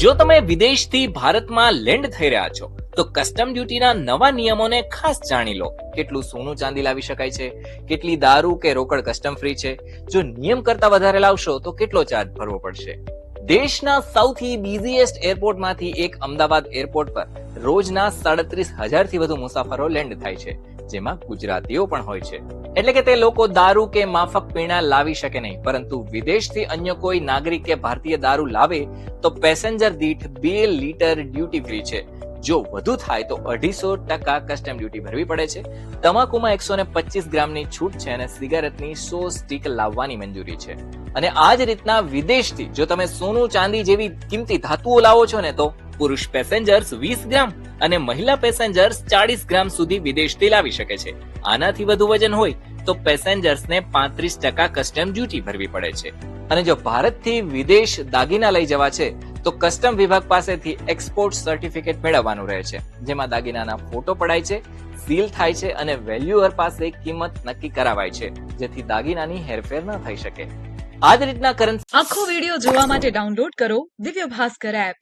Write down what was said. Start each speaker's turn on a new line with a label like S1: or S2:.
S1: જો તમે વિદેશથી ભારતમાં લેન્ડ થઈ રહ્યા છો તો કસ્ટમ ડ્યુટીના નવા નિયમોને ખાસ જાણી લો. કેટલું સોનું ચાંદી લાવી શકાય છે, કેટલી દારૂ કે રોકડ કસ્ટમ ફ્રી છે, જો નિયમ કરતા વધારે લાવશો તો કેટલો ચાર્જ ભરવો પડશે. દેશના સૌથી બિઝીએસ્ટ એરપોર્ટમાંથી એક અમદાવાદ એરપોર્ટ પર રોજના 37,000 થી વધુ મુસાફરો લેન્ડ થાય છે, જેમાં ગુજરાતીઓ પણ હોય છે. એટલે કે તે લોકો દારૂ કે માફક પીણા લાવી શકે નહીં, પરંતુ વિદેશથી અન્ય કોઈ નાગરિક કે ભારતીય દારૂ લાવે તો પેસેન્જર દીઠ 2 લીટર ડ્યુટી ફ્રી છે. જો વધુ થાય તો 250% કસ્ટમ ડ્યુટી ભરવી પડે છે. તમાકુમાં 125 ગ્રામની છૂટ છે અને સિગારેટની 100 સ્ટીક લાવવાની મંજૂરી છે. અને આ જ રીતના વિદેશથી જો તમે સોનું ચાંદી જેવી કિંમતી ધાતુઓ લાવો છો ને તો પુરુષ પેસેન્જર્સ 20 ગ્રામ અને મહિલા પેસેન્જર્સ 40 ગ્રામ સુધી વિદેશથી લાવી શકે છે. આનાથી વધુ વજન હોય તો પેસેન્જર્સને 35% કસ્ટમ ડ્યુટી ભરવી પડે છે. અને જો ભારતથી વિદેશ દાગીના લઈ જવા છે તો કસ્ટમ વિભાગ પાસેથી એક્સપોર્ટ સર્ટિફિકેટ મેળવવાનું રહે છે, જેમાં દાગીનાના ફોટો પડાય છે, સીલ થાય છે અને વેલ્યુઅર પાસે કિંમત નક્કી કરાવાય છે, જેથી દાગીનાની હેરફેર ન થઈ શકે. આ જ રીતના કરન્સી
S2: આખો વિડિયો જોવા માટે ડાઉનલોડ કરો દિવ્ય ભાસ્કર એપ.